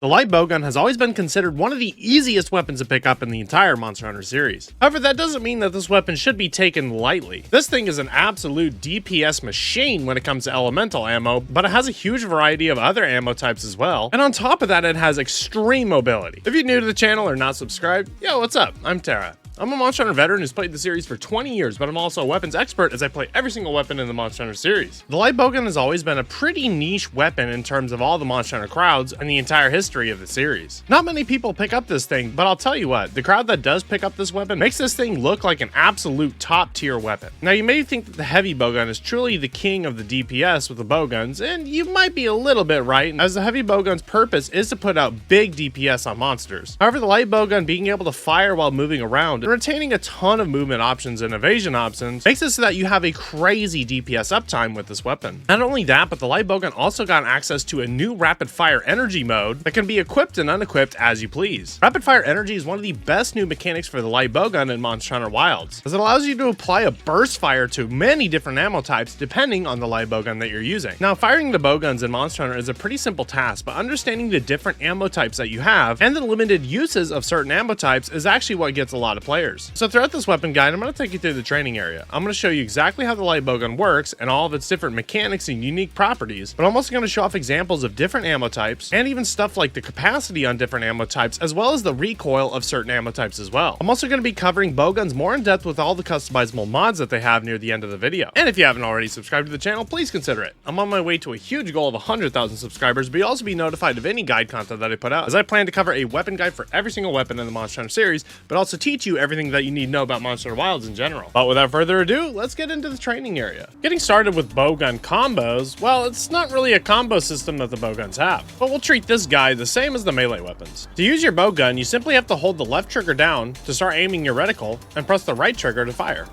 The light bowgun has always been considered one of the easiest weapons to pick up in the entire Monster Hunter series. However, that doesn't mean that this weapon should be taken lightly. This thing is an absolute DPS machine when it comes to elemental ammo, but it has a huge variety of other ammo types as well. And on top of that, it has extreme mobility. If you're new to the channel or not subscribed, yo, what's up? I'm Tara. I'm a Monster Hunter veteran who's played the series for 20 years, but I'm also a weapons expert as I play every single weapon in the Monster Hunter series. The light bowgun has always been a pretty niche weapon in terms of all the Monster Hunter crowds and the entire history of the series. Not many people pick up this thing, but I'll tell you what, the crowd that does pick up this weapon makes this thing look like an absolute top tier weapon. Now you may think that the heavy bowgun is truly the king of the DPS with the bowguns, and you might be a little bit right, as the heavy bowgun's purpose is to put out big DPS on monsters. However, the light bowgun being able to fire while moving around and retaining a ton of movement options and evasion options makes it so that you have a crazy DPS uptime with this weapon. Not only that, but the light bowgun also got access to a new rapid fire energy mode that can be equipped and unequipped as you please. Rapid fire energy is one of the best new mechanics for the light bowgun in Monster Hunter Wilds, as it allows you to apply a burst fire to many different ammo types depending on the light bowgun that you're using. Now, firing the bowguns in Monster Hunter is a pretty simple task, but understanding the different ammo types that you have and the limited uses of certain ammo types is actually what gets a lot of players. So throughout this weapon guide, I'm going to take you through the training area. I'm going to show you exactly how the light bowgun works and all of its different mechanics and unique properties, but I'm also going to show off examples of different ammo types and even stuff like the capacity on different ammo types, as well as the recoil of certain ammo types as well. I'm also going to be covering bowguns more in depth with all the customizable mods that they have near the end of the video. And if you haven't already subscribed to the channel, please consider it. I'm on my way to a huge goal of 100,000 subscribers, but you'll also be notified of any guide content that I put out, as I plan to cover a weapon guide for every single weapon in the Monster Hunter series, but also teach you everything that you need to know about Monster Hunter Wilds in general. But without further ado, let's get into the training area. Getting started with bowgun combos, well, it's not really a combo system that the bowguns have, but we'll treat this guy the same as the melee weapons. To use your bowgun, you simply have to hold the left trigger down to start aiming your reticle and press the right trigger to fire.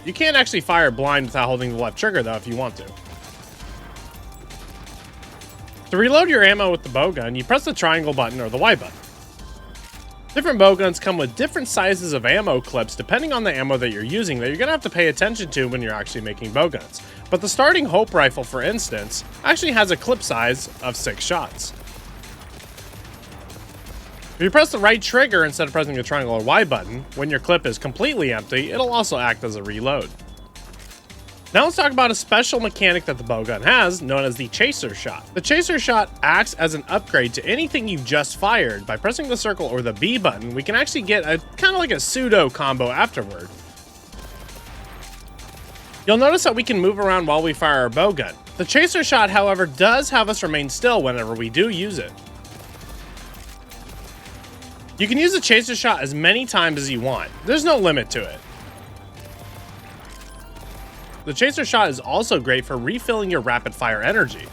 You can't actually fire blind without holding the left trigger though if you want to. To reload your ammo with the bowgun, you press the triangle button or the Y button. Different bowguns come with different sizes of ammo clips depending on the ammo that you're using that you're going to have to pay attention to when you're actually making bowguns. But the starting Hope rifle, for instance, actually has a clip size of 6 shots. If you press the right trigger instead of pressing the triangle or Y button, when your clip is completely empty, it'll also act as a reload. Now let's talk about a special mechanic that the bowgun has, known as the Chaser Shot. The Chaser Shot acts as an upgrade to anything you've just fired. By pressing the circle or the B button, we can actually get a kind of like a pseudo combo afterward. You'll notice that we can move around while we fire our bowgun. The Chaser Shot, however, does have us remain still whenever we do use it. You can use the Chaser Shot as many times as you want. There's no limit to it. The Chaser Shot is also great for refilling your rapid fire energy.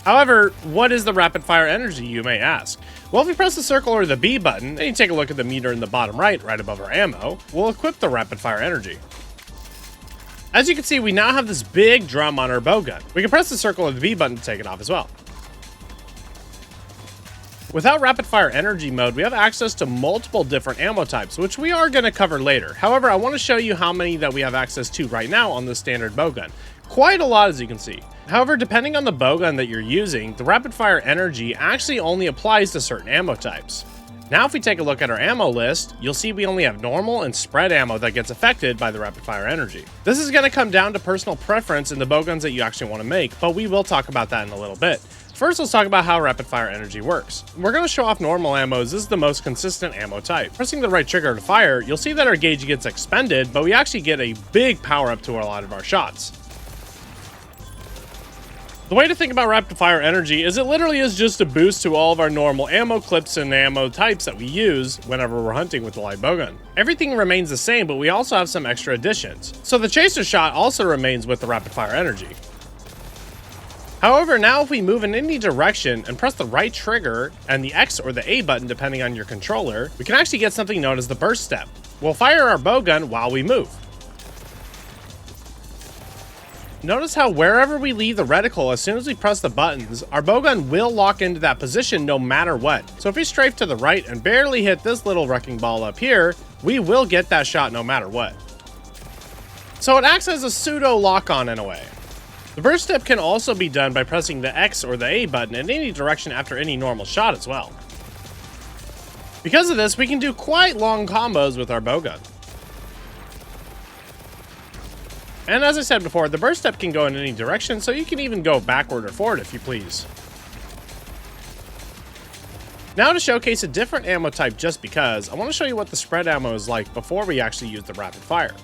However, what is the rapid fire energy, you may ask? Well, if we press the circle or the B button, and you take a look at the meter in the bottom right above our ammo, we'll equip the rapid fire energy. As you can see, we now have this big drum on our bowgun. We can press the circle or the B button to take it off as well. Without rapid fire energy mode, we have access to multiple different ammo types, which we are going to cover later. However, I want to show you how many that we have access to right now on the standard bowgun. Quite a lot, as you can see. However, depending on the bowgun that you're using, the rapid fire energy actually only applies to certain ammo types. Now, if we take a look at our ammo list, you'll see we only have normal and spread ammo that gets affected by the rapid fire energy. This is going to come down to personal preference in the bowguns that you actually want to make, but we will talk about that in a little bit. First, let's talk about how rapid fire energy works. We're going to show off normal ammo as this is the most consistent ammo type. Pressing the right trigger to fire, you'll see that our gauge gets expended, but we actually get a big power up to a lot of our shots. The way to think about rapid fire energy is it literally is just a boost to all of our normal ammo clips and ammo types that we use whenever we're hunting with the light bowgun. Everything remains the same, but we also have some extra additions. So the Chaser Shot also remains with the rapid fire energy. However, now if we move in any direction and press the right trigger and the X or the A button depending on your controller, we can actually get something known as the burst step. We'll fire our bowgun while we move. Notice how wherever we leave the reticle, as soon as we press the buttons, our bowgun will lock into that position no matter what. So if we strafe to the right and barely hit this little wrecking ball up here, we will get that shot no matter what. So it acts as a pseudo lock-on in a way. The burst step can also be done by pressing the X or the A button in any direction after any normal shot as well. Because of this, we can do quite long combos with our bowgun. And as I said before, the burst step can go in any direction, so you can even go backward or forward if you please. Now to showcase a different ammo type just because, I want to show you what the spread ammo is like before we actually use the rapid fire.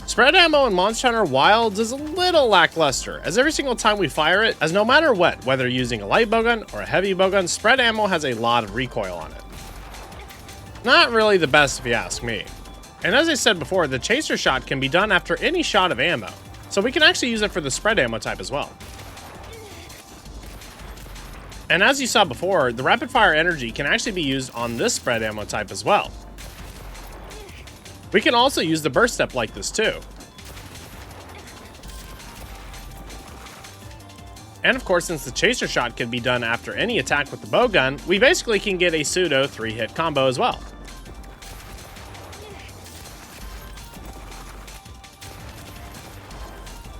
Spread ammo in Monster Hunter Wilds is a little lackluster, as every single time we fire it, as no matter what, whether using a light bowgun or a heavy bowgun, spread ammo has a lot of recoil on it. Not really the best if you ask me. And as I said before, the chaser shot can be done after any shot of ammo, so we can actually use it for the spread ammo type as well. And as you saw before, the rapid fire energy can actually be used on this spread ammo type as well. We can also use the burst step like this too. And of course, since the chaser shot can be done after any attack with the bowgun, we basically can get a pseudo 3-hit combo as well.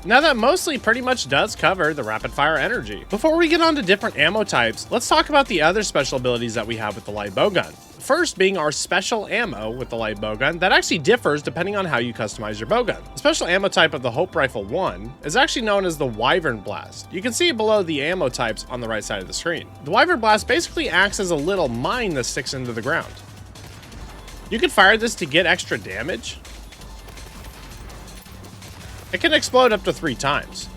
Now that mostly pretty much does cover the rapid fire energy. Before we get on to different ammo types, let's talk about the other special abilities that we have with the light bowgun. First being our special ammo with the light bowgun that actually differs depending on how you customize your bowgun. The special ammo type of the Hope Rifle 1 is actually known as the Wyvern Blast. You can see it below the ammo types on the right side of the screen. The Wyvern Blast basically acts as a little mine that sticks into the ground. You can fire this to get extra damage. It can explode up to 3 times.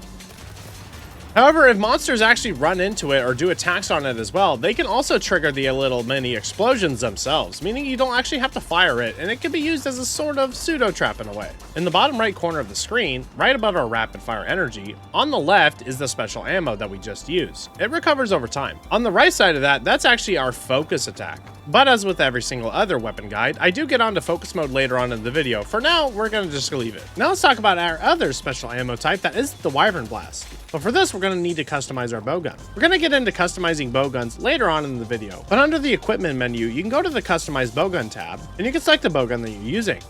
However, if monsters actually run into it or do attacks on it as well, they can also trigger the little mini explosions themselves, meaning you don't actually have to fire it, and it can be used as a sort of pseudo trap in a way. In the bottom right corner of the screen, right above our rapid fire energy, on the left is the special ammo that we just used. It recovers over time. On the right side of that, that's actually our focus attack. But as with every single other weapon guide, I do get onto focus mode later on in the video. For now, we're going to just leave it. Now let's talk about our other special ammo type, that is the Wyvern Blast. But for this, we're going to need to customize our bowgun. We're going to get into customizing bowguns later on in the video. But under the equipment menu, you can go to the customize bowgun tab, and you can select the bowgun that you're using.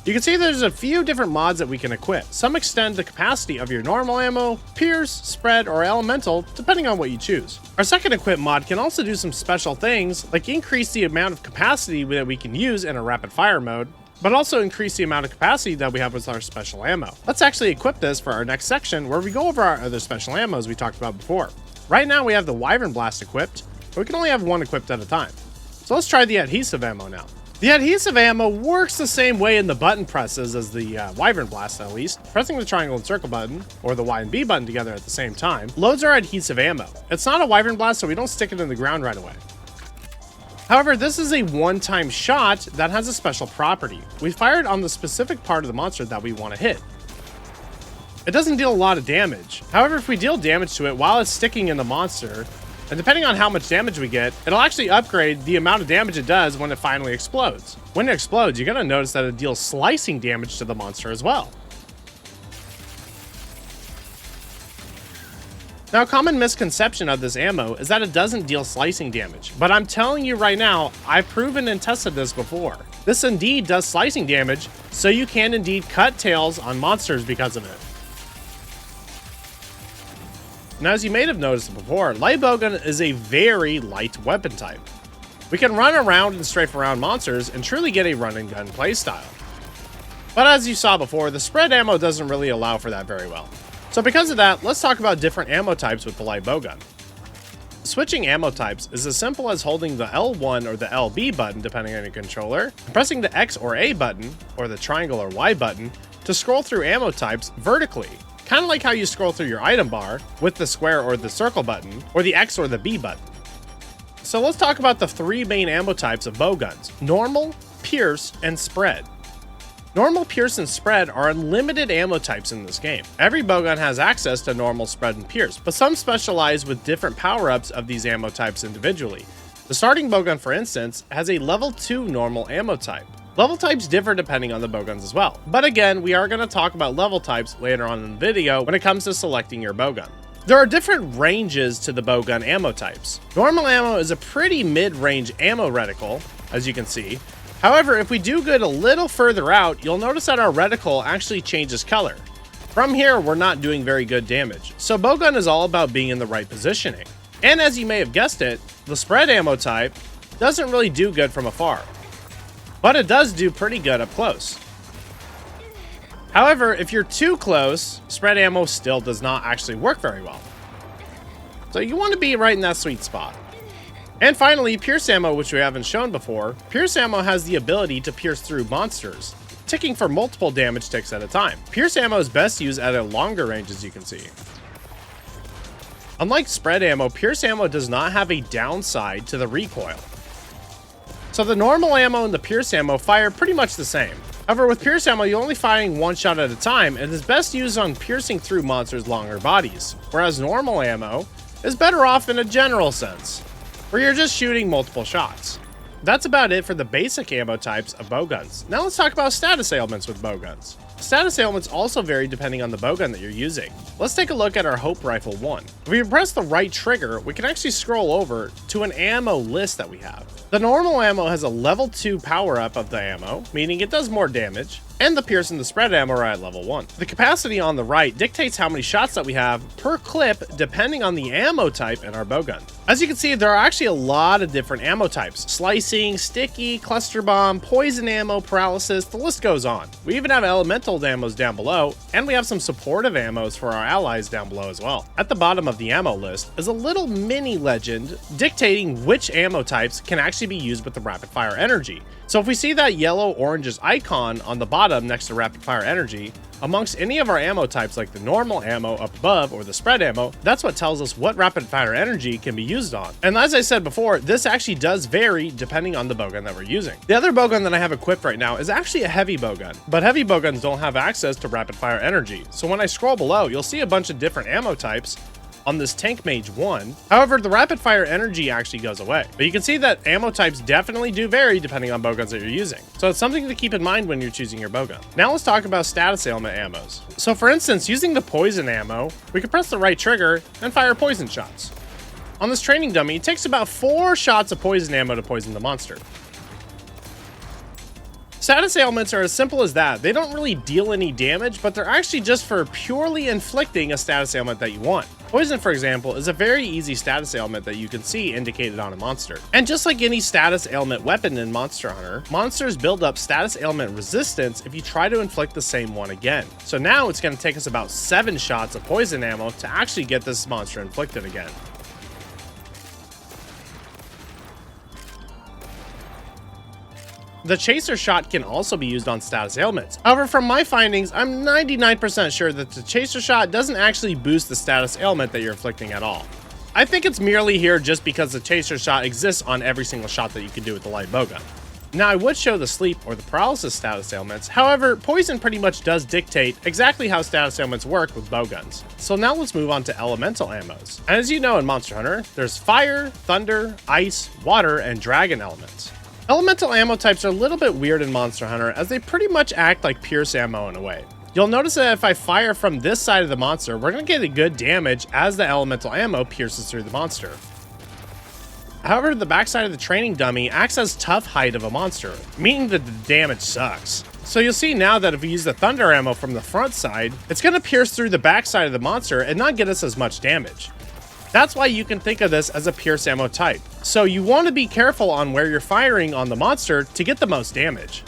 You can see there's a few different mods that we can equip. Some extend the capacity of your normal ammo, pierce, spread, or elemental, depending on what you choose. Our second equip mod can also do some special things, like increase the amount of capacity that we can use in a rapid fire mode, but also increase the amount of capacity that we have with our special ammo. Let's actually equip this for our next section, where we go over our other special ammos we talked about before. Right now we have the Wyvern Blast equipped, but we can only have one equipped at a time. So let's try the Adhesive Ammo now. The Adhesive Ammo works the same way in the button presses as the Wyvern Blast, at least. Pressing the triangle and circle button, or the Y and B button together at the same time, loads our Adhesive Ammo. It's not a Wyvern Blast, so we don't stick it in the ground right away. However, this is a one-time shot that has a special property. We fire it on the specific part of the monster that we want to hit. It doesn't deal a lot of damage. However, if we deal damage to it while it's sticking in the monster, and depending on how much damage we get, it'll actually upgrade the amount of damage it does when it finally explodes. When it explodes, you're going to notice that it deals slicing damage to the monster as well. Now, a common misconception of this ammo is that it doesn't deal slicing damage, but I'm telling you right now, I've proven and tested this before. This indeed does slicing damage, so you can indeed cut tails on monsters because of it. Now, as you may have noticed before, light bowgun is a very light weapon type. We can run around and strafe around monsters and truly get a run and gun playstyle. But as you saw before, the spread ammo doesn't really allow for that very well. So because of that, let's talk about different ammo types with the light bowgun. Switching ammo types is as simple as holding the L1 or the LB button, depending on your controller, and pressing the X or A button, or the triangle or Y button, to scroll through ammo types vertically. Kind of like how you scroll through your item bar with the square or the circle button, or the X or the B button. So let's talk about the 3 main ammo types of bowguns: normal, pierce, and spread. Normal, pierce, and spread are unlimited ammo types in this game. Every bowgun has access to normal, spread, and pierce, but some specialize with different power-ups of these ammo types individually. The starting bowgun, for instance, has a level 2 normal ammo type. Level types differ depending on the bowguns as well. But again, we are going to talk about level types later on in the video when it comes to selecting your bowgun. There are different ranges to the bowgun ammo types. Normal ammo is a pretty mid-range ammo reticle, as you can see. However, if we do get a little further out, you'll notice that our reticle actually changes color. From here, we're not doing very good damage, so Bowgun is all about being in the right positioning. And as you may have guessed it, the spread ammo type doesn't really do good from afar, but it does do pretty good up close. However, if you're too close, spread ammo still does not actually work very well. So you want to be right in that sweet spot. And finally, pierce ammo, which we haven't shown before. Pierce ammo has the ability to pierce through monsters, ticking for multiple damage ticks at a time. Pierce ammo is best used at a longer range, as you can see. Unlike spread ammo, pierce ammo does not have a downside to the recoil. So the normal ammo and the pierce ammo fire pretty much the same. However, with pierce ammo, you're only firing one shot at a time and is best used on piercing through monsters' longer bodies, whereas normal ammo is better off in a general sense, where you're just shooting multiple shots. That's about it for the basic ammo types of bowguns. Now let's talk about status ailments with bowguns. Status ailments also vary depending on the bowgun that you're using. Let's take a look at our Hope Rifle 1. If we press the right trigger, we can actually scroll over to an ammo list that we have. The normal ammo has a level 2 power up of the ammo, meaning it does more damage, and the pierce and the spread ammo are at level 1. The capacity on the right dictates how many shots that we have per clip depending on the ammo type in our bowgun. As you can see, there are actually a lot of different ammo types: slicing, sticky, cluster bomb, poison ammo, paralysis, the list goes on. We even have elemental ammos down below, and we have some supportive ammos for our allies down below as well. At the bottom of the ammo list is a little mini legend dictating which ammo types can actually be used with the rapid fire energy. So if we see that yellow oranges icon on the bottom next to rapid fire energy, amongst any of our ammo types like the normal ammo up above or the spread ammo, that's what tells us what rapid fire energy can be used on. And as I said before, this actually does vary depending on the bowgun that we're using. The other bowgun that I have equipped right now is actually a heavy bowgun, but heavy bowguns don't have access to rapid fire energy. So when I scroll below, you'll see a bunch of different ammo types on this Tank Mage 1. However, the rapid fire energy actually goes away. But you can see that ammo types definitely do vary depending on bowguns that you're using. So it's something to keep in mind when you're choosing your bowgun. Now let's talk about status ailment ammos. So for instance, using the poison ammo, we can press the right trigger and fire poison shots. On this training dummy, it takes about 4 shots of poison ammo to poison the monster. Status ailments are as simple as that. They don't really deal any damage, but they're actually just for purely inflicting a status ailment that you want. Poison, for example, is a very easy status ailment that you can see indicated on a monster. And just like any status ailment weapon in Monster Hunter, monsters build up status ailment resistance if you try to inflict the same one again. So now it's going to take us about 7 shots of poison ammo to actually get this monster inflicted again. The chaser shot can also be used on status ailments. However, from my findings, I'm 99% sure that the chaser shot doesn't actually boost the status ailment that you're inflicting at all. I think it's merely here just because the chaser shot exists on every single shot that you can do with the light bowgun. Now, I would show the sleep or the paralysis status ailments. However, poison pretty much does dictate exactly how status ailments work with bowguns. So now let's move on to elemental ammos. And as you know in Monster Hunter, there's fire, thunder, ice, water, and dragon elements. Elemental ammo types are a little bit weird in Monster Hunter as they pretty much act like pierce ammo in a way. You'll notice that if I fire from this side of the monster, we're going to get a good damage as the elemental ammo pierces through the monster. However, the backside of the training dummy acts as tough height of a monster, meaning that the damage sucks. So you'll see now that if we use the thunder ammo from the front side, it's going to pierce through the backside of the monster and not get us as much damage. That's why you can think of this as a pierce ammo type. So you want to be careful on where you're firing on the monster to get the most damage.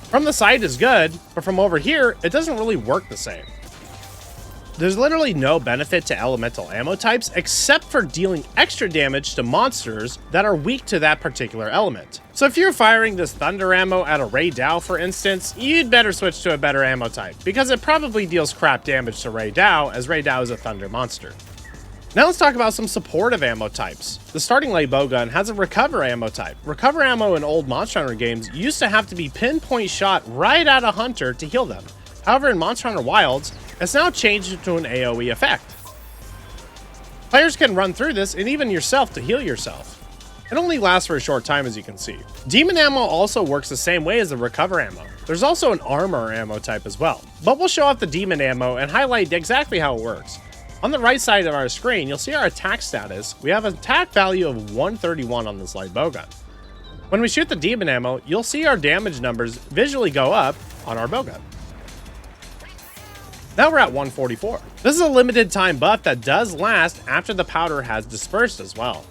From the side is good, but from over here, it doesn't really work the same. There's literally no benefit to elemental ammo types except for dealing extra damage to monsters that are weak to that particular element. So if you're firing this thunder ammo at a Ray Dow, for instance, you'd better switch to a better ammo type because it probably deals crap damage to Ray Dow, as Ray Dow is a thunder monster. Now let's talk about some supportive ammo types. The starting light bowgun has a recover ammo type. Recover ammo in old Monster Hunter games used to have to be pinpoint shot right at a hunter to heal them. However, in Monster Hunter Wilds, it's now changed to an AoE effect. Players can run through this and even yourself to heal yourself. It only lasts for a short time, as you can see. Demon ammo also works the same way as the recover ammo. There's also an armor ammo type as well, but we'll show off the demon ammo and highlight exactly how it works. On the right side of our screen, you'll see our attack status. We have an attack value of 131 on this light bowgun. When we shoot the demon ammo, you'll see our damage numbers visually go up on our bowgun. Now we're at 144. This is a limited time buff that does last after the powder has dispersed as well.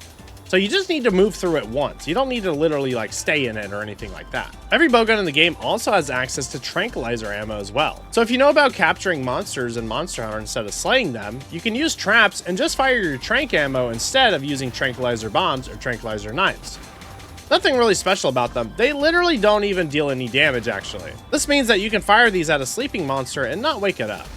So you just need to move through it once. You don't need to literally like stay in it or anything like that. Every bowgun in the game also has access to tranquilizer ammo as well. So if you know about capturing monsters in Monster Hunter instead of slaying them, you can use traps and just fire your tranq ammo instead of using tranquilizer bombs or tranquilizer knives. Nothing really special about them. They literally don't even deal any damage actually. This means that you can fire these at a sleeping monster and not wake it up.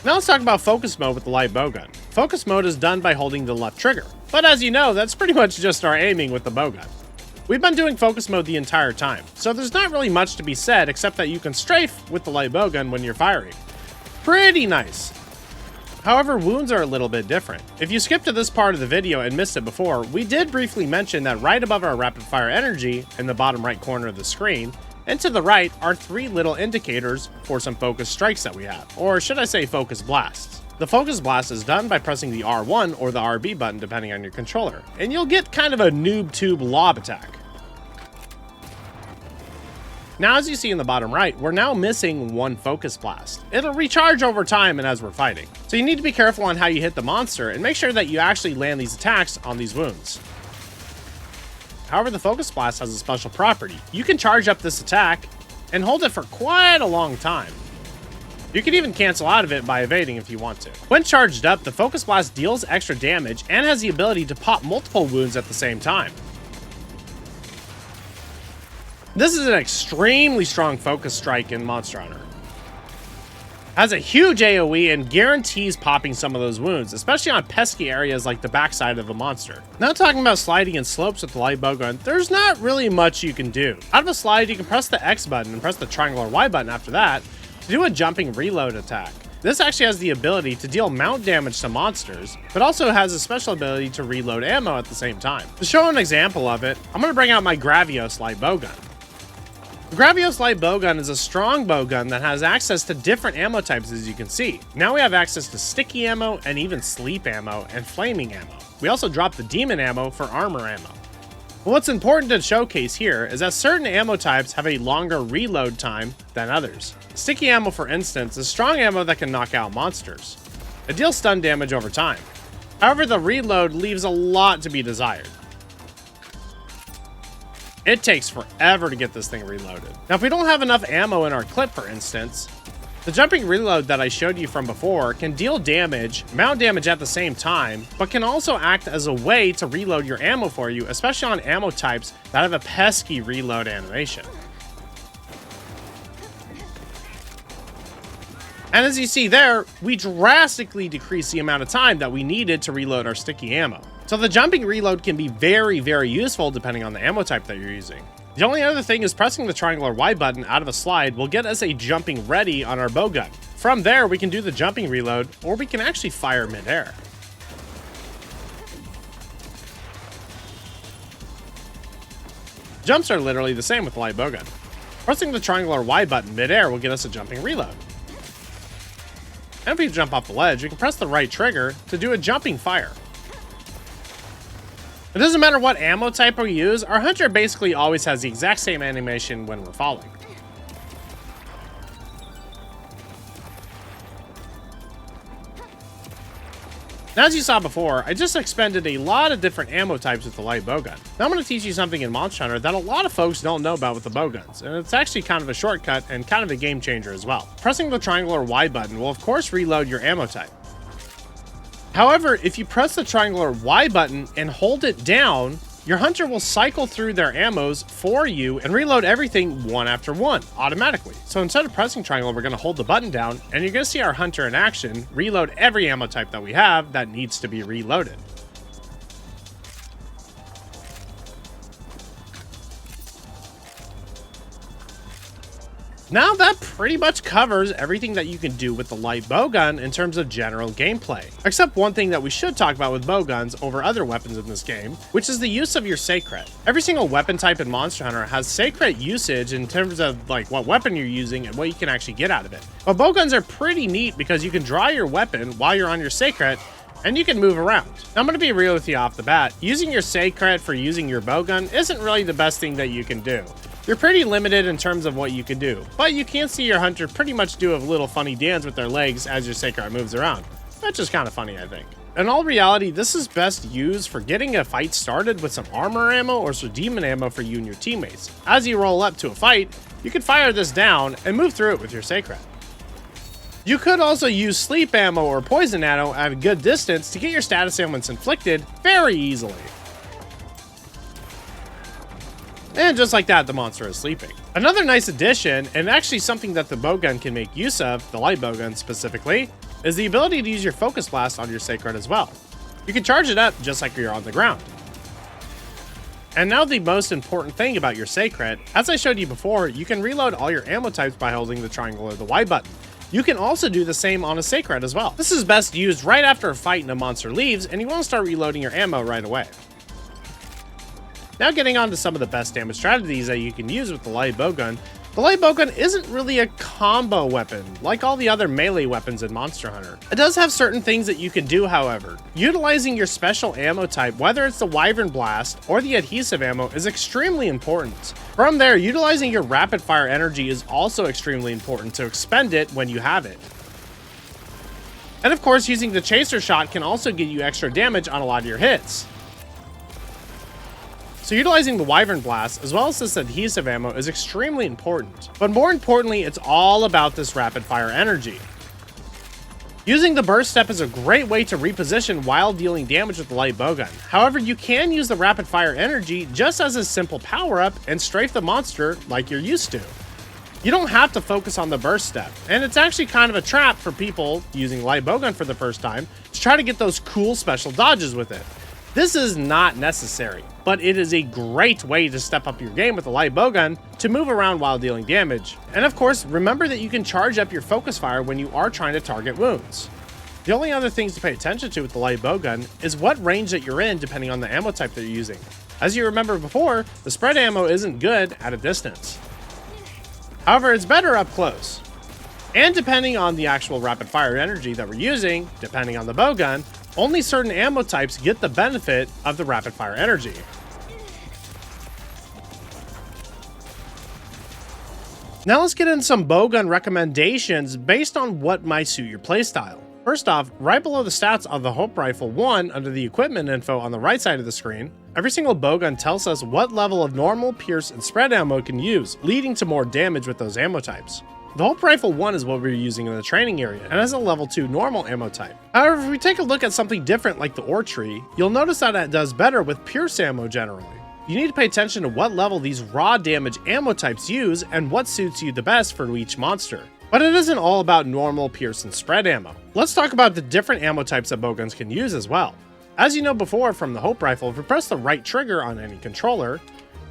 Now let's talk about focus mode with the light bowgun. Focus mode is done by holding the left trigger, but as you know, that's pretty much just our aiming with the bowgun. We've been doing focus mode the entire time, so there's not really much to be said except that you can strafe with the light bowgun when you're firing. Pretty nice. However, wounds are a little bit different. If you skipped to this part of the video and missed it before, we did briefly mention that right above our rapid fire energy in the bottom right corner of the screen, and to the right are 3 little indicators for some focus strikes that we have, or should I say focus blasts. The focus blast is done by pressing the R1 or the RB button depending on your controller, and you'll get kind of a noob tube lob attack. Now as you see in the bottom right, we're now missing 1 focus blast. It'll recharge over time and as we're fighting. So you need to be careful on how you hit the monster and make sure that you actually land these attacks on these wounds. However, the focus blast has a special property. You can charge up this attack and hold it for quite a long time. You can even cancel out of it by evading if you want to. When charged up, the focus blast deals extra damage and has the ability to pop multiple wounds at the same time. This is an extremely strong focus strike in Monster Hunter. Has a huge AoE and guarantees popping some of those wounds, especially on pesky areas like the backside of a monster. Now talking about sliding and slopes with the light bowgun, there's not really much you can do. Out of a slide, you can press the X button and press the triangle or Y button after that to do a jumping reload attack. This actually has the ability to deal mount damage to monsters, but also has a special ability to reload ammo at the same time. To show an example of it, I'm going to bring out my Gravios light bowgun. The Gravios light bowgun is a strong bowgun that has access to different ammo types as you can see. Now we have access to sticky ammo and even sleep ammo and flaming ammo. We also dropped the demon ammo for armor ammo. But what's important to showcase here is that certain ammo types have a longer reload time than others. Sticky ammo, for instance, is strong ammo that can knock out monsters. It deals stun damage over time. However, the reload leaves a lot to be desired. It takes forever to get this thing reloaded. Now, if we don't have enough ammo in our clip, for instance, the jumping reload that I showed you from before can deal damage, mount damage at the same time, but can also act as a way to reload your ammo for you, especially on ammo types that have a pesky reload animation. And as you see there, we drastically decreased the amount of time that we needed to reload our sticky ammo. So the jumping reload can be very, very useful depending on the ammo type that you're using. The only other thing is pressing the triangle or Y button out of a slide will get us a jumping ready on our bowgun. From there, we can do the jumping reload, or we can actually fire midair. Jumps are literally the same with the light bowgun. Pressing the triangle or Y button midair will get us a jumping reload. And if we jump off the ledge, we can press the right trigger to do a jumping fire. It doesn't matter what ammo type we use, our hunter basically always has the exact same animation when we're falling. Now, as you saw before, I just expended a lot of different ammo types with the light bowgun. Now I'm going to teach you something in Monster Hunter that a lot of folks don't know about with the bowguns, and it's actually kind of a shortcut and kind of a game changer as well. Pressing the triangle or Y button will of course reload your ammo type. However, if you press the triangle or Y button and hold it down, your hunter will cycle through their ammos for you and reload everything one after one automatically. So instead of pressing triangle, we're going to hold the button down and you're going to see our hunter in action reload every ammo type that we have that needs to be reloaded. Now that pretty much covers everything that you can do with the light bowgun in terms of general gameplay. Except one thing that we should talk about with bowguns over other weapons in this game, which is the use of your Seikret. Every single weapon type in Monster Hunter has Seikret usage in terms of like what weapon you're using and what you can actually get out of it. But bowguns are pretty neat because you can draw your weapon while you're on your Seikret and you can move around. Now I'm going to be real with you off the bat. Using your Seikret for using your bowgun isn't really the best thing that you can do. You're pretty limited in terms of what you can do, but you can see your hunter pretty much do a little funny dance with their legs as your Seikret moves around. That's just kind of funny, I think. In all reality, this is best used for getting a fight started with some armor ammo or some demon ammo for you and your teammates. As you roll up to a fight, you can fire this down and move through it with your Seikret. You could also use sleep ammo or poison ammo at a good distance to get your status ailments inflicted very easily. And just like that, the monster is sleeping. Another nice addition, and actually something that the Bowgun can make use of, the light Bowgun specifically, is the ability to use your focus blast on your Seikret as well. You can charge it up just like you're on the ground. And now the most important thing about your Seikret, as I showed you before, you can reload all your ammo types by holding the triangle or the Y button. You can also do the same on a Seikret as well. This is best used right after a fight and a monster leaves, and you want to start reloading your ammo right away. Now getting on to some of the best damage strategies that you can use with the light Bowgun. The light Bowgun isn't really a combo weapon like all the other melee weapons in Monster Hunter. It does have certain things that you can do, however. Utilizing your special ammo type, whether it's the Wyvern Blast or the Adhesive Ammo, is extremely important. From there, utilizing your rapid fire energy is also extremely important to expend it when you have it. And of course, using the chaser shot can also give you extra damage on a lot of your hits. So utilizing the Wyvern Blast as well as this Adhesive Ammo is extremely important, but more importantly, it's all about this rapid fire energy. Using the burst step is a great way to reposition while dealing damage with the light Bowgun. However, you can use the rapid fire energy just as a simple power up and strafe the monster like you're used to. You don't have to focus on the burst step, and it's actually kind of a trap for people using light Bowgun for the first time to try to get those cool special dodges with it. This is not necessary, but it is a great way to step up your game with a light Bowgun to move around while dealing damage. And of course, remember that you can charge up your focus fire when you are trying to target wounds. The only other things to pay attention to with the light Bowgun is what range that you're in depending on the ammo type that you're using. As you remember before, the spread ammo isn't good at a distance. However, it's better up close. And depending on the actual rapid fire energy that we're using, depending on the Bowgun, only certain ammo types get the benefit of the rapid fire energy. Now let's get into some Bowgun recommendations based on what might suit your playstyle. First off, right below the stats of the Hope Rifle 1 under the equipment info on the right side of the screen, every single Bowgun tells us what level of normal, pierce, and spread ammo it can use, leading to more damage with those ammo types. The Hope Rifle 1 is what we're using in the training area, and has a level 2 normal ammo type. However, if we take a look at something different like the Ore Tree, you'll notice that it does better with pierce ammo generally. You need to pay attention to what level these raw damage ammo types use and what suits you the best for each monster. But it isn't all about normal, pierce, and spread ammo. Let's talk about the different ammo types that Bowguns can use as well. As you know before from the Hope Rifle, if we press the right trigger on any controller,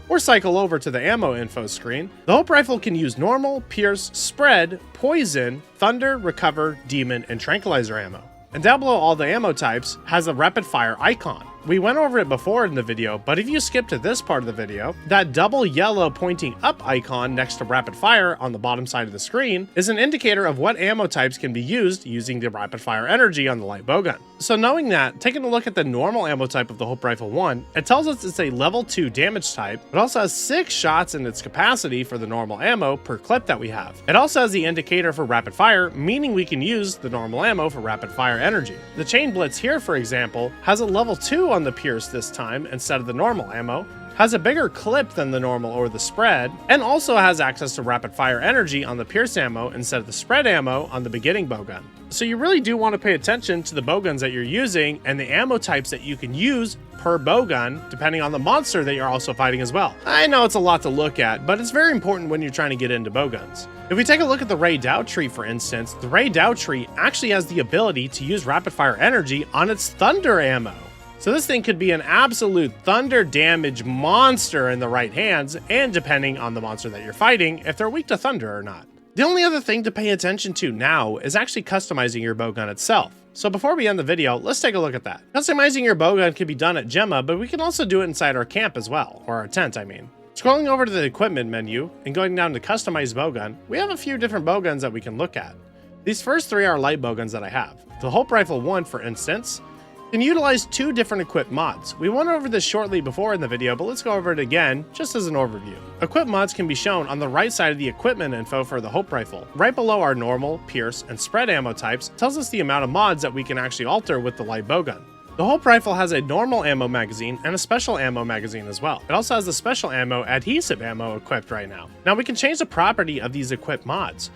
or cycle over to the ammo info screen, the Hope Rifle can use normal, pierce, spread, poison, thunder, recover, demon, and tranquilizer ammo. And down below all the ammo types has a rapid fire icon. We went over it before in the video, but if you skip to this part of the video, that double yellow pointing up icon next to rapid fire on the bottom side of the screen is an indicator of what ammo types can be used using the rapid fire energy on the light Bowgun. So knowing that, taking a look at the normal ammo type of the Hope Rifle 1, it tells us it's a level 2 damage type, but also has 6 shots in its capacity for the normal ammo per clip that we have. It also has the indicator for rapid fire, meaning we can use the normal ammo for rapid fire energy. The Chain Blitz here, for example, has a level 2 on the pierce this time instead of the normal ammo, has a bigger clip than the normal or the spread, and also has access to rapid fire energy on the pierce ammo instead of the spread ammo on the beginning Bowgun. So you really do want to pay attention to the Bowguns that you're using and the ammo types that you can use per Bowgun, depending on the monster that you're also fighting as well. I know it's a lot to look at, but it's very important when you're trying to get into Bowguns. If we take a look at the Ray Dow tree, for instance, the Ray Dow tree actually has the ability to use rapid fire energy on its thunder ammo. So this thing could be an absolute thunder damage monster in the right hands, and depending on the monster that you're fighting, if they're weak to thunder or not. The only other thing to pay attention to now is actually customizing your Bowgun itself. So before we end the video, let's take a look at that. Customizing your Bowgun can be done at Gemma, but we can also do it inside our camp as well, or our tent, I mean. Scrolling over to the equipment menu and going down to customize Bowgun, we have a few different Bowguns that we can look at. These first 3 are light Bowguns that I have. The Hope Rifle 1, for instance, You can utilize 2 different equip mods. We went over this shortly before in the video, but let's go over it again, just as an overview. Equip mods can be shown on the right side of the equipment info for the Hope Rifle. Right below our normal, pierce, and spread ammo types tells us the amount of mods that we can actually alter with the light bowgun. The Hope Rifle has a normal ammo magazine and a special ammo magazine as well. It also has the special ammo Adhesive Ammo equipped right now. Now we can change the property of these equipped mods.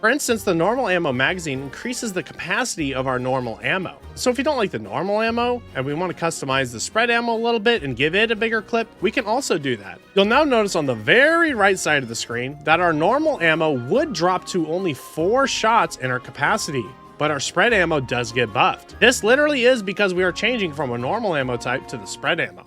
For instance, the normal ammo magazine increases the capacity of our normal ammo. So if you don't like the normal ammo and we want to customize the spread ammo a little bit and give it a bigger clip, we can also do that. You'll now notice on the very right side of the screen that our normal ammo would drop to only 4 shots in our capacity, but our spread ammo does get buffed. This literally is because we are changing from a normal ammo type to the spread ammo.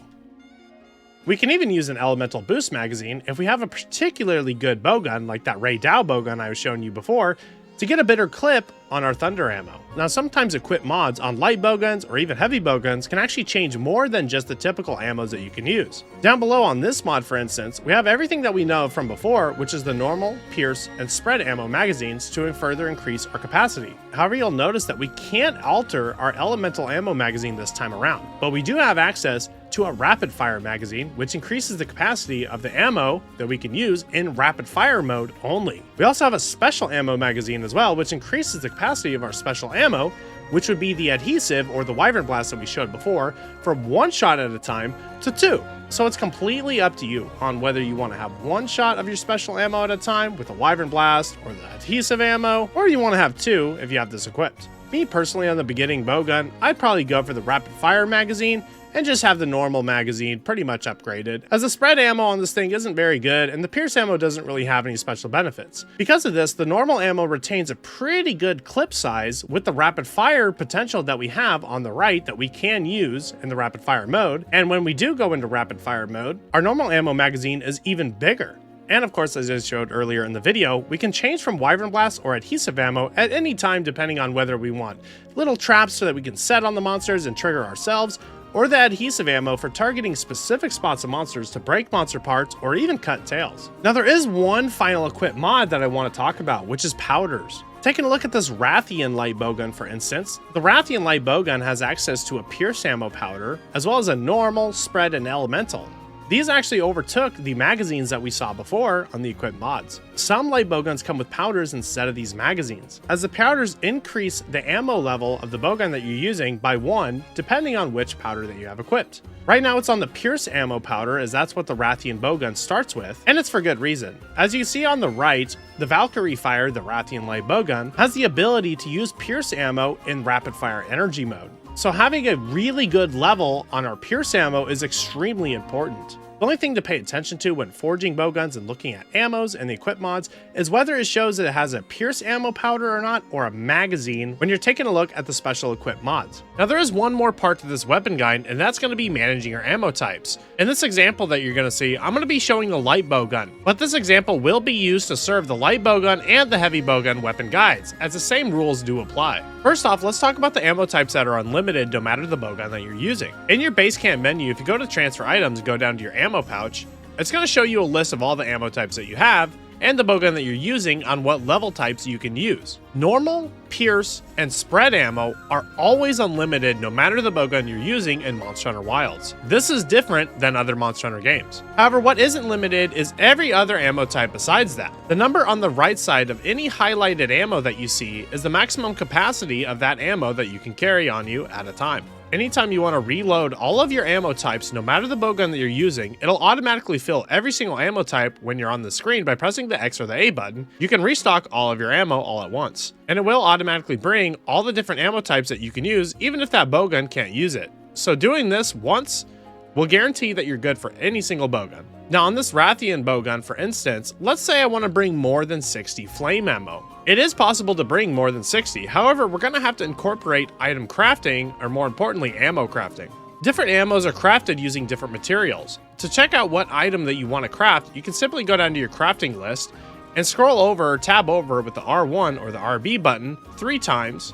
We can even use an elemental boost magazine if we have a particularly good bowgun, like that Ray Dow bowgun I was showing you before, to get a better clip on our thunder ammo. Now sometimes equip mods on light bowguns or even heavy bowguns can actually change more than just the typical ammos that you can use. Down below on this mod, for instance, we have everything that we know from before, which is the normal, pierce, and spread ammo magazines to further increase our capacity. However, you'll notice that we can't alter our elemental ammo magazine this time around, but we do have access to a rapid fire magazine, which increases the capacity of the ammo that we can use in rapid fire mode only. We also have a special ammo magazine as well, which increases the capacity of our special ammo, which would be the adhesive or the Wyvern Blast that we showed before, from 1 shot at a time to 2. So it's completely up to you on whether you want to have 1 shot of your special ammo at a time with the Wyvern Blast or the adhesive ammo, or you want to have 2 if you have this equipped. Me personally, on the beginning bowgun, I'd probably go for the rapid fire magazine and just have the normal magazine pretty much upgraded, as the spread ammo on this thing isn't very good and the pierce ammo doesn't really have any special benefits. Because of this, the normal ammo retains a pretty good clip size with the rapid fire potential that we have on the right that we can use in the rapid fire mode, and when we do go into rapid fire mode, our normal ammo magazine is even bigger. And of course, as I showed earlier in the video, we can change from Wyvern Blast or Adhesive Ammo at any time depending on whether we want little traps so that we can set on the monsters and trigger ourselves, or the Adhesive Ammo for targeting specific spots of monsters to break monster parts or even cut tails. Now there is one final equip mod that I want to talk about, which is powders. Taking a look at this Rathian light bowgun, for instance, the Rathian light bowgun has access to a pierce ammo powder, as well as a normal, spread, and elemental. These actually overtook the magazines that we saw before on the equipped mods. Some light bowguns come with powders instead of these magazines, as the powders increase the ammo level of the bowgun that you're using by 1, depending on which powder that you have equipped. Right now it's on the pierce ammo powder, as that's what the Rathian bowgun starts with, and it's for good reason. As you can see on the right, the Valkyrie Fire, the Rathian light bowgun, has the ability to use pierce ammo in rapid fire energy mode. So having a really good level on our pierce ammo is extremely important. The only thing to pay attention to when forging bowguns and looking at ammos and the equip mods is whether it shows that it has a pierce ammo powder or not, or a magazine when you're taking a look at the special equip mods. Now there is one more part to this weapon guide, and that's going to be managing your ammo types. In this example that you're going to see, I'm going to be showing the light bowgun, but this example will be used to serve the light bowgun and the heavy bowgun weapon guides, as the same rules do apply. First off, let's talk about the ammo types that are unlimited no matter the bowgun that you're using. In your base camp menu, if you go to transfer items and go down to your ammo pouch, it's going to show you a list of all the ammo types that you have and the bowgun that you're using on what level types you can use. Normal, pierce, and spread ammo are always unlimited no matter the bowgun you're using in Monster Hunter Wilds. This is different than other Monster Hunter games. However, what isn't limited is every other ammo type besides that. The number on the right side of any highlighted ammo that you see is the maximum capacity of that ammo that you can carry on you at a time. Anytime you want to reload all of your ammo types, no matter the bowgun that you're using, it'll automatically fill every single ammo type when you're on the screen by pressing the X or the A button. You can restock all of your ammo all at once, and it will automatically bring all the different ammo types that you can use, even if that bowgun can't use it. So doing this once will guarantee that you're good for any single bowgun. Now on this Rathian bowgun, for instance, let's say I want to bring more than 60 flame ammo. It is possible to bring more than 60, however, we're going to have to incorporate item crafting, or more importantly, ammo crafting. Different ammos are crafted using different materials. To check out what item that you want to craft, you can simply go down to your crafting list and scroll over or tab over with the R1 or the RB button 3 times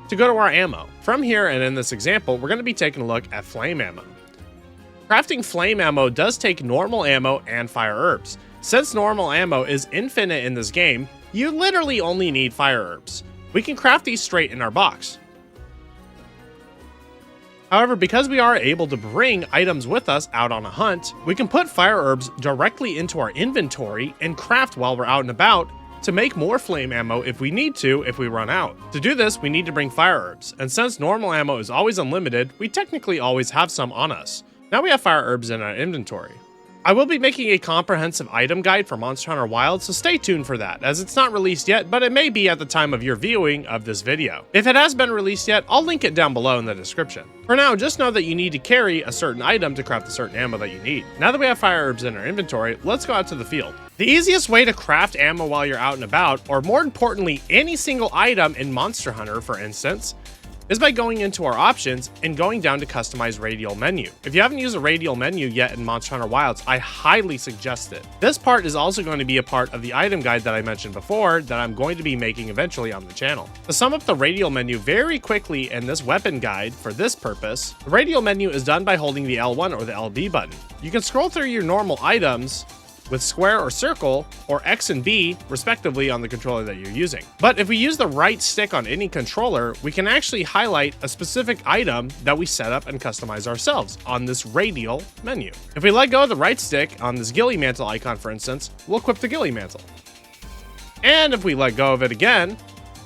to go to our ammo. From here, and in this example, we're going to be taking a look at flame ammo. Crafting flame ammo does take normal ammo and fire herbs. Since normal ammo is infinite in this game, you literally only need fire herbs. We can craft these straight in our box. However, because we are able to bring items with us out on a hunt, we can put fire herbs directly into our inventory and craft while we're out and about to make more flame ammo if we need to if we run out. To do this, we need to bring fire herbs, and since normal ammo is always unlimited, we technically always have some on us. Now we have fire herbs in our inventory. I will be making a comprehensive item guide for Monster Hunter Wilds, so stay tuned for that, as it's not released yet, but it may be at the time of your viewing of this video. If it has been released yet, I'll link it down below in the description. For now, just know that you need to carry a certain item to craft the certain ammo that you need. Now that we have fire herbs in our inventory, let's go out to the field. The easiest way to craft ammo while you're out and about, or more importantly, any single item in Monster Hunter, for instance, is by going into our options and going down to customize radial menu. If you haven't used a radial menu yet in Monster Hunter Wilds, I highly suggest it. This part is also going to be a part of the item guide that I mentioned before that I'm going to be making eventually on the channel. To sum up the radial menu very quickly in this weapon guide for this purpose, the radial menu is done by holding the L1 or the LB button. You can scroll through your normal items with square or circle, or X and B, respectively, on the controller that you're using. But if we use the right stick on any controller, we can actually highlight a specific item that we set up and customize ourselves on this radial menu. If we let go of the right stick on this ghillie mantle icon, for instance, we'll equip the ghillie mantle. And if we let go of it again,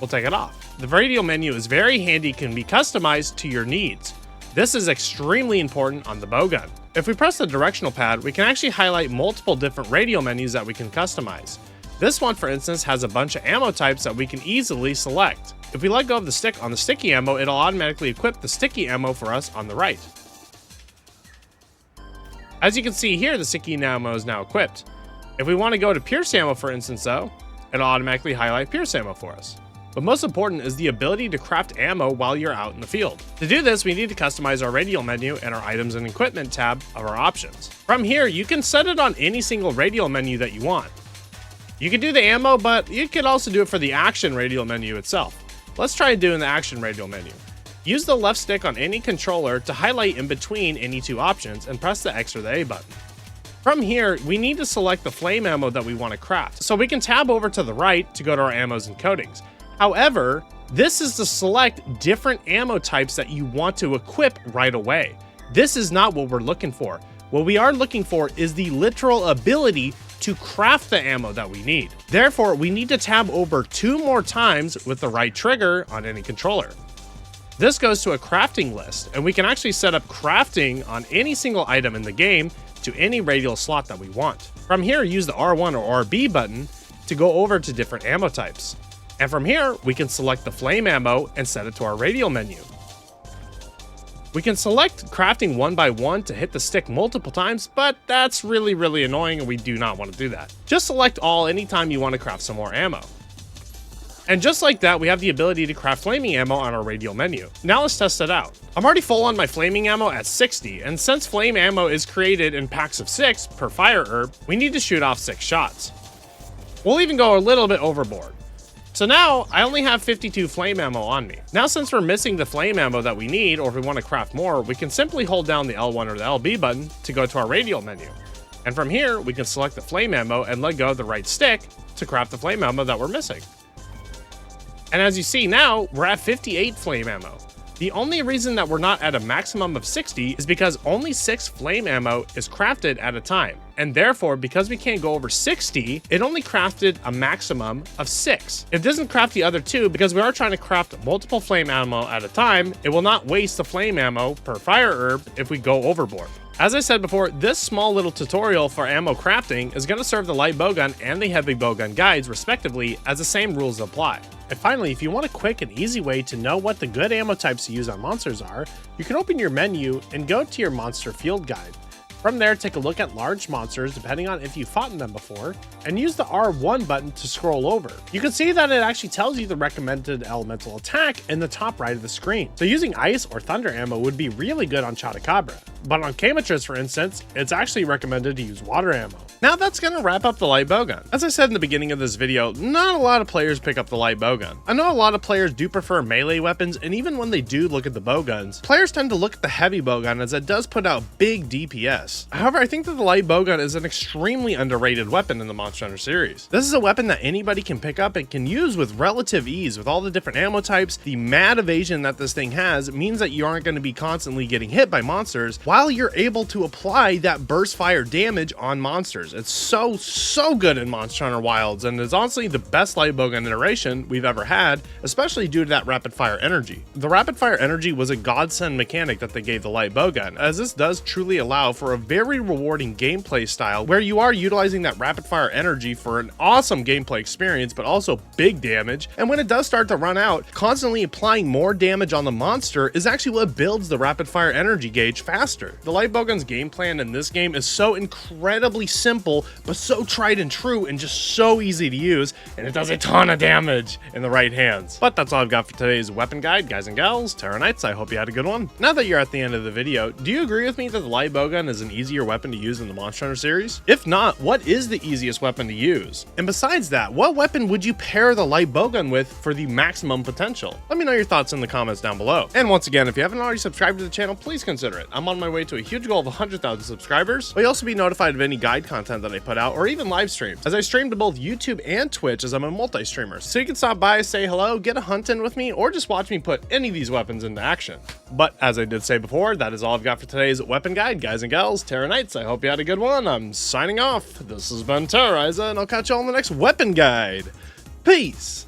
we'll take it off. The radial menu is very handy, can be customized to your needs. This is extremely important on the Bowgun. If we press the directional pad, we can actually highlight multiple different radial menus that we can customize. This one, for instance, has a bunch of ammo types that we can easily select. If we let go of the stick on the sticky ammo, it'll automatically equip the sticky ammo for us on the right. As you can see here, the sticky ammo is now equipped. If we want to go to pierce ammo, for instance, though, it'll automatically highlight pierce ammo for us. But most important is the ability to craft ammo while you're out in the field. To do this, we need to customize our radial menu and our items and equipment tab of our options. From here, you can set it on any single radial menu that you want. You can do the ammo, but you could also do it for the action radial menu itself. Let's try doing the action radial menu. Use the left stick on any controller to highlight in between any two options and press the X or the A button. From here, we need to select the flame ammo that we want to craft, so we can tab over to the right to go to our ammos and coatings. However, this is to select different ammo types that you want to equip right away. This is not what we're looking for. What we are looking for is the literal ability to craft the ammo that we need. Therefore, we need to tab over 2 more times with the right trigger on any controller. This goes to a crafting list, and we can actually set up crafting on any single item in the game to any radial slot that we want. From here, use the R1 or RB button to go over to different ammo types. And from here, we can select the flame ammo and set it to our radial menu. We can select crafting 1 by 1 to hit the stick multiple times, but that's really annoying and we do not want to do that. Just select all anytime you want to craft some more ammo. And just like that, we have the ability to craft flaming ammo on our radial menu. Now let's test it out. I'm already full on my flaming ammo at 60, and since flame ammo is created in packs of 6 per fire herb, we need to shoot off 6 shots. We'll even go a little bit overboard. So now, I only have 52 flame ammo on me. Now since we're missing the flame ammo that we need, or if we want to craft more, we can simply hold down the L1 or the LB button to go to our radial menu. And from here, we can select the flame ammo and let go of the right stick to craft the flame ammo that we're missing. And as you see now, we're at 58 flame ammo. The only reason that we're not at a maximum of 60 is because only 6 flame ammo is crafted at a time. And therefore, because we can't go over 60, it only crafted a maximum of 6. It doesn't craft the other 2 because we are trying to craft multiple flame ammo at a time. It will not waste the flame ammo per fire herb if we go overboard. As I said before, this small little tutorial for ammo crafting is going to serve the light bowgun and the heavy bowgun guides respectively, as the same rules apply. And finally, if you want a quick and easy way to know what the good ammo types to use on monsters are, you can open your menu and go to your monster field guide. From there, take a look at large monsters depending on if you've fought in them before, and use the R1 button to scroll over. You can see that it actually tells you the recommended elemental attack in the top right of the screen. So using ice or thunder ammo would be really good on Chotacabra, but on Camitras, for instance, it's actually recommended to use water ammo. Now that's gonna wrap up the light bowgun. As I said in the beginning of this video, not a lot of players pick up the light bowgun. I know a lot of players do prefer melee weapons, and even when they do look at the bowguns, players tend to look at the heavy bowgun as it does put out big DPS. this. However, I think that the light bowgun is an extremely underrated weapon in the Monster Hunter series. This is a weapon that anybody can pick up and can use with relative ease. With all the different ammo types, the mad evasion that this thing has means that you aren't going to be constantly getting hit by monsters while you're able to apply that burst fire damage on monsters. It's so good in Monster Hunter Wilds, and is honestly the best light bowgun iteration we've ever had, especially due to that rapid fire energy. The rapid fire energy was a godsend mechanic that they gave the light bowgun, as this does truly allow for a very rewarding gameplay style where you are utilizing that rapid fire energy for an awesome gameplay experience, but also big damage. And when it does start to run out, constantly applying more damage on the monster is actually what builds the rapid fire energy gauge faster. The light bowgun's game plan in this game is so incredibly simple, but so tried and true and just so easy to use, and it does a ton of damage in the right hands. But that's all I've got for today's weapon guide, guys and gals, Terra Knights. I hope you had a good one. Now that you're at the end of the video, do you agree with me that the light bowgun is an easier weapon to use in the Monster Hunter series? If not, what is the easiest weapon to use? And besides that, what weapon would you pair the light bowgun with for the maximum potential? Let me know your thoughts in the comments down below. And once again, if you haven't already subscribed to the channel, please consider it. I'm on my way to a huge goal of 100,000 subscribers. But you'll also be notified of any guide content that I put out, or even live streams, as I stream to both YouTube and Twitch, as I'm a multi-streamer. So you can stop by, say hello, get a hunt in with me, or just watch me put any of these weapons into action. But as I did say before, that is all I've got for today's weapon guide, guys and gals, Terra Knights. I hope you had a good one. I'm signing off. This has been Terrorizer, and I'll catch you all in the next weapon guide. Peace!